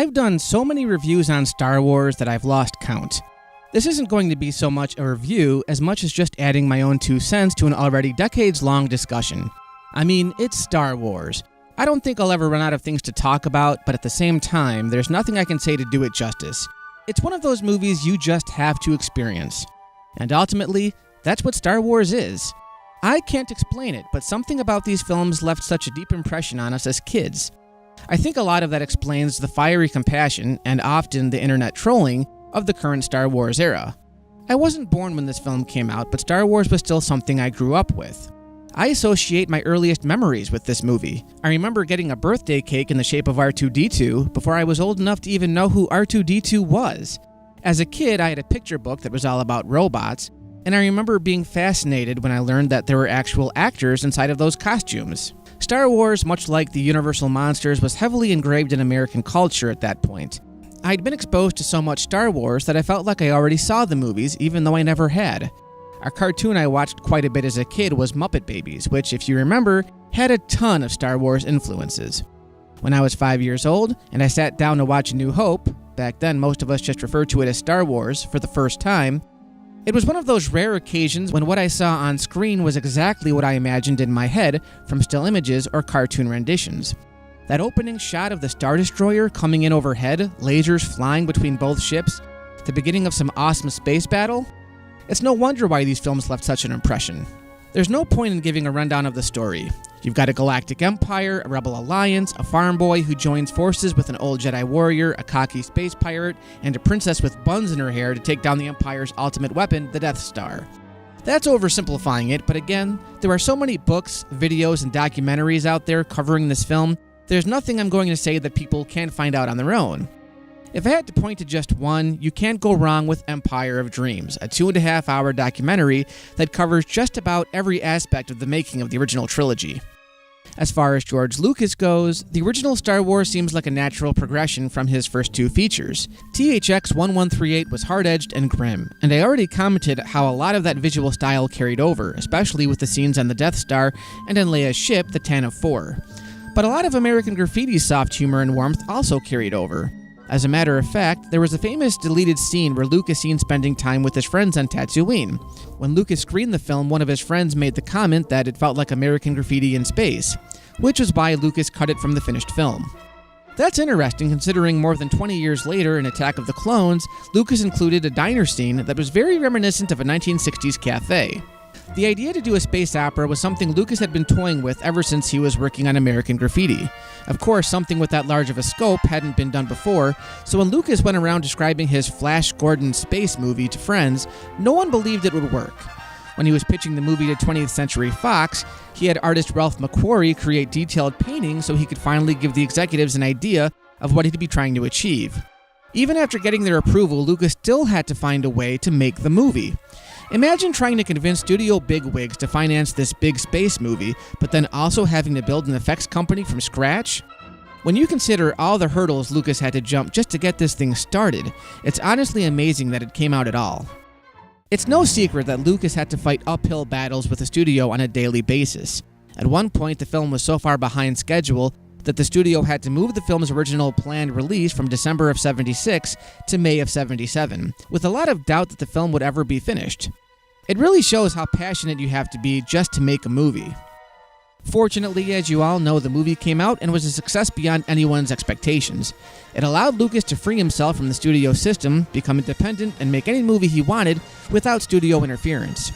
I've done so many reviews on Star Wars that I've lost count. This isn't going to be so much a review as much as just adding my own 2 cents to an already decades-long discussion. I mean, it's Star Wars. I don't think I'll ever run out of things to talk about, but at the same time, there's nothing I can say to do it justice. It's one of those movies you just have to experience. And ultimately, that's what Star Wars is. I can't explain it, but something about these films left such a deep impression on us as kids. I think a lot of that explains the fiery compassion, and often the internet trolling, of the current Star Wars era. I wasn't born when this film came out, but Star Wars was still something I grew up with. I associate my earliest memories with this movie. I remember getting a birthday cake in the shape of R2-D2 before I was old enough to even know who R2-D2 was. As a kid, I had a picture book that was all about robots, and I remember being fascinated when I learned that there were actual actors inside of those costumes. Star Wars, much like the Universal Monsters, was heavily engraved in American culture at that point. I'd been exposed to so much Star Wars that I felt like I already saw the movies, even though I never had. A cartoon I watched quite a bit as a kid was Muppet Babies, which, if you remember, had a ton of Star Wars influences. When I was 5 years old, and I sat down to watch A New Hope, back then most of us just referred to it as Star Wars, for the first time, it was one of those rare occasions when what I saw on screen was exactly what I imagined in my head from still images or cartoon renditions. That opening shot of the Star Destroyer coming in overhead, lasers flying between both ships, the beginning of some awesome space battle? It's no wonder why these films left such an impression. There's no point in giving a rundown of the story. You've got a galactic empire, a rebel alliance, a farm boy who joins forces with an old Jedi warrior, a cocky space pirate, and a princess with buns in her hair to take down the Empire's ultimate weapon, the Death Star. That's oversimplifying it, but again, there are so many books, videos, and documentaries out there covering this film, there's nothing I'm going to say that people can't find out on their own. If I had to point to just one, you can't go wrong with Empire of Dreams, a 2.5-hour documentary that covers just about every aspect of the making of the original trilogy. As far as George Lucas goes, the original Star Wars seems like a natural progression from his first 2 features. THX 1138 was hard-edged and grim, and I already commented how a lot of that visual style carried over, especially with the scenes on the Death Star and on Leia's ship, the Tantive 4. But a lot of American Graffiti's soft humor and warmth also carried over. As a matter of fact, there was a famous deleted scene where Luke is seen spending time with his friends on Tatooine. When Lucas screened the film, one of his friends made the comment that it felt like American Graffiti in space, which is why Lucas cut it from the finished film. That's interesting considering more than 20 years later in Attack of the Clones, Lucas included a diner scene that was very reminiscent of a 1960s cafe. The idea to do a space opera was something Lucas had been toying with ever since he was working on American Graffiti. Of course, something with that large of a scope hadn't been done before, so when Lucas went around describing his Flash Gordon space movie to friends, no one believed it would work. When he was pitching the movie to 20th Century Fox, he had artist Ralph McQuarrie create detailed paintings so he could finally give the executives an idea of what he'd be trying to achieve. Even after getting their approval, Lucas still had to find a way to make the movie. Imagine trying to convince studio bigwigs to finance this big space movie, but then also having to build an effects company from scratch? When you consider all the hurdles Lucas had to jump just to get this thing started, it's honestly amazing that it came out at all. It's no secret that Lucas had to fight uphill battles with the studio on a daily basis. At one point, the film was so far behind schedule that the studio had to move the film's original planned release from December of '76 to May of '77, with a lot of doubt that the film would ever be finished. It really shows how passionate you have to be just to make a movie. Fortunately, as you all know, the movie came out and was a success beyond anyone's expectations. It allowed Lucas to free himself from the studio system, become independent, and make any movie he wanted without studio interference.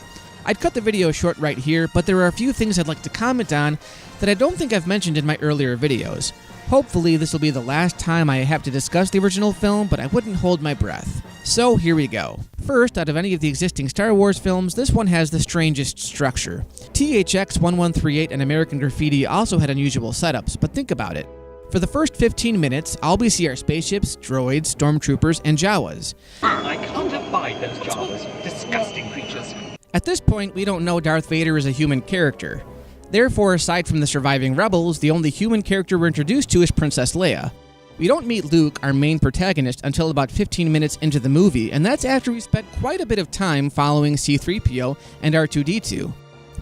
I'd cut the video short right here, but there are a few things I'd like to comment on that I don't think I've mentioned in my earlier videos. Hopefully, this will be the last time I have to discuss the original film, but I wouldn't hold my breath. So here we go. First, out of any of the existing Star Wars films, this one has the strangest structure. THX 1138 and American Graffiti also had unusual setups, but think about it. For the first 15 minutes, all we see are spaceships, droids, stormtroopers, and Jawas. I can't abide those Jawas. Disgusting creatures. At this point, we don't know Darth Vader is a human character. Therefore, aside from the surviving rebels, the only human character we're introduced to is Princess Leia. We don't meet Luke, our main protagonist, until about 15 minutes into the movie, and that's after we spent quite a bit of time following C-3PO and R2-D2.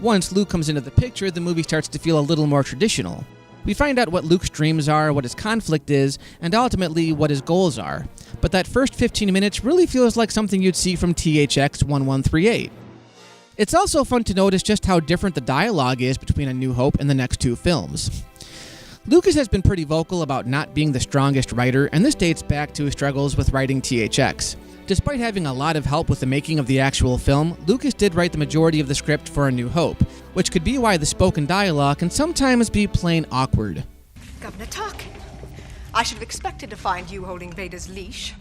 Once Luke comes into the picture, the movie starts to feel a little more traditional. We find out what Luke's dreams are, what his conflict is, and ultimately what his goals are. But that first 15 minutes really feels like something you'd see from THX 1138. It's also fun to notice just how different the dialogue is between A New Hope and the next two films. Lucas has been pretty vocal about not being the strongest writer, and this dates back to his struggles with writing THX. Despite having a lot of help with the making of the actual film, Lucas did write the majority of the script for A New Hope, which could be why the spoken dialogue can sometimes be plain awkward. Governor Tarkin, I should have expected to find you holding Vader's leash.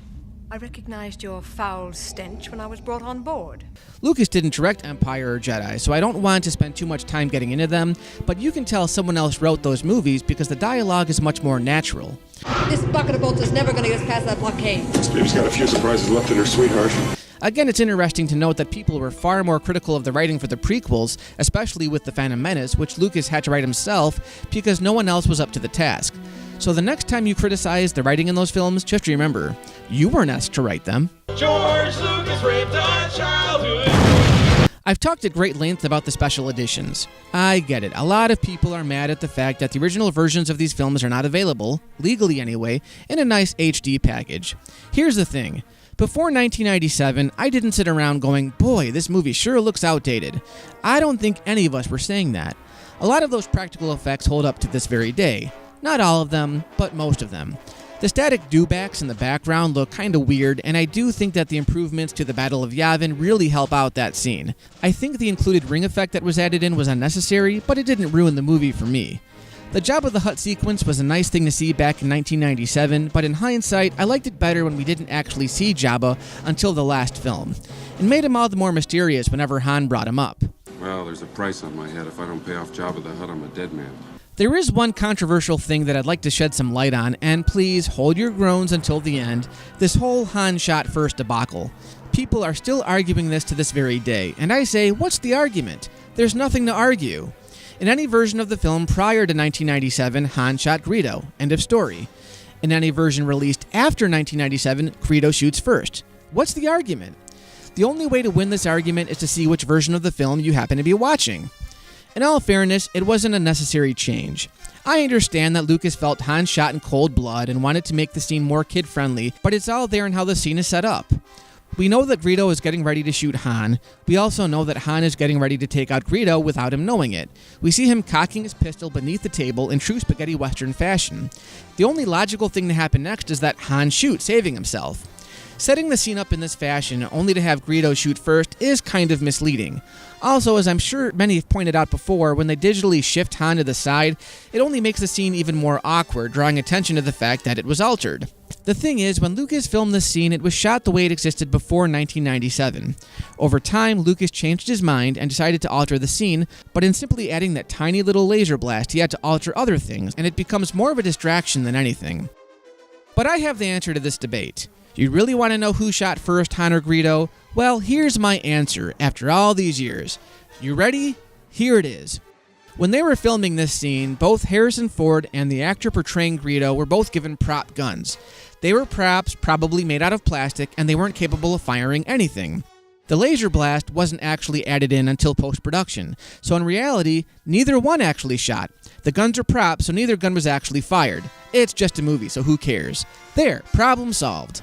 I recognized your foul stench when I was brought on board. Lucas didn't direct Empire or Jedi, so I don't want to spend too much time getting into them, but you can tell someone else wrote those movies because the dialogue is much more natural. This bucket of bolts is never going to get us past that blockade. This baby's got a few surprises left in her, sweetheart. Again, it's interesting to note that people were far more critical of the writing for the prequels, especially with The Phantom Menace, which Lucas had to write himself because no one else was up to the task. So the next time you criticize the writing in those films, just remember, you weren't asked to write them. George Lucas raped our childhood. I've talked at great length about the special editions. I get it. A lot of people are mad at the fact that the original versions of these films are not available, legally anyway, in a nice HD package. Here's the thing. Before 1997, I didn't sit around going, boy, this movie sure looks outdated. I don't think any of us were saying that. A lot of those practical effects hold up to this very day. Not all of them, but most of them. The static dewbacks in the background look kinda weird, and I do think that the improvements to the Battle of Yavin really help out that scene. I think the included ring effect that was added in was unnecessary, but it didn't ruin the movie for me. The Jabba the Hutt sequence was a nice thing to see back in 1997, but in hindsight, I liked it better when we didn't actually see Jabba until the last film. It made him all the more mysterious whenever Han brought him up. Well, there's a price on my head. If I don't pay off Jabba the Hutt, I'm a dead man. There is one controversial thing that I'd like to shed some light on, and please hold your groans until the end. This whole Han shot first debacle. People are still arguing this to this very day, and I say, what's the argument? There's nothing to argue. In any version of the film prior to 1997, Han shot Greedo. End of story. In any version released after 1997, Greedo shoots first. What's the argument? The only way to win this argument is to see which version of the film you happen to be watching. In all fairness, it wasn't a necessary change. I understand that Lucas felt Han shot in cold blood and wanted to make the scene more kid-friendly, but it's all there in how the scene is set up. We know that Greedo is getting ready to shoot Han. We also know that Han is getting ready to take out Greedo without him knowing it. We see him cocking his pistol beneath the table in true spaghetti western fashion. The only logical thing to happen next is that Han shoots, saving himself. Setting the scene up in this fashion, only to have Greedo shoot first, is kind of misleading. Also, as I'm sure many have pointed out before, when they digitally shift Han to the side, it only makes the scene even more awkward, drawing attention to the fact that it was altered. The thing is, when Lucas filmed this scene, it was shot the way it existed before 1997. Over time, Lucas changed his mind and decided to alter the scene, but in simply adding that tiny little laser blast, he had to alter other things, and it becomes more of a distraction than anything. But I have the answer to this debate. You really want to know who shot first, Han or Greedo? Well, here's my answer after all these years. You ready? Here it is. When they were filming this scene, both Harrison Ford and the actor portraying Greedo were both given prop guns. They were props, probably made out of plastic, and they weren't capable of firing anything. The laser blast wasn't actually added in until post-production, so in reality, neither one actually shot. The guns are props, so neither gun was actually fired. It's just a movie, so who cares? There, problem solved.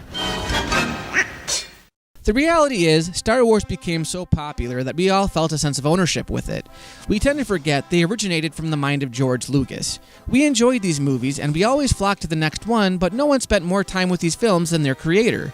The reality is, Star Wars became so popular that we all felt a sense of ownership with it. We tend to forget they originated from the mind of George Lucas. We enjoyed these movies, and we always flocked to the next one, but no one spent more time with these films than their creator.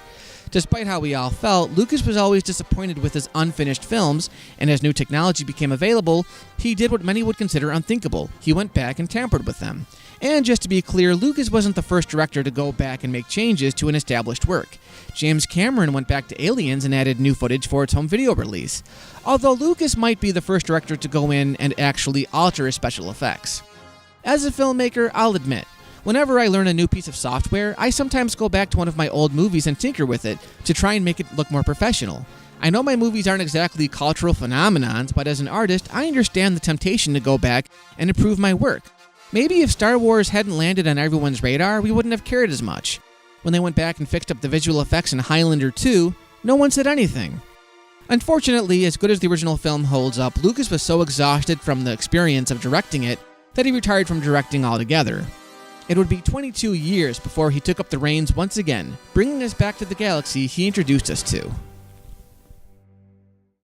Despite how we all felt, Lucas was always disappointed with his unfinished films, and as new technology became available, he did what many would consider unthinkable. He went back and tampered with them. And just to be clear, Lucas wasn't the first director to go back and make changes to an established work. James Cameron went back to Aliens and added new footage for its home video release. Although Lucas might be the first director to go in and actually alter his special effects. As a filmmaker, I'll admit, whenever I learn a new piece of software, I sometimes go back to one of my old movies and tinker with it to try and make it look more professional. I know my movies aren't exactly cultural phenomenons, but as an artist, I understand the temptation to go back and improve my work. Maybe if Star Wars hadn't landed on everyone's radar, we wouldn't have cared as much. When they went back and fixed up the visual effects in Highlander 2, no one said anything. Unfortunately, as good as the original film holds up, Lucas was so exhausted from the experience of directing it that he retired from directing altogether. It would be 22 years before he took up the reins once again, bringing us back to the galaxy he introduced us to.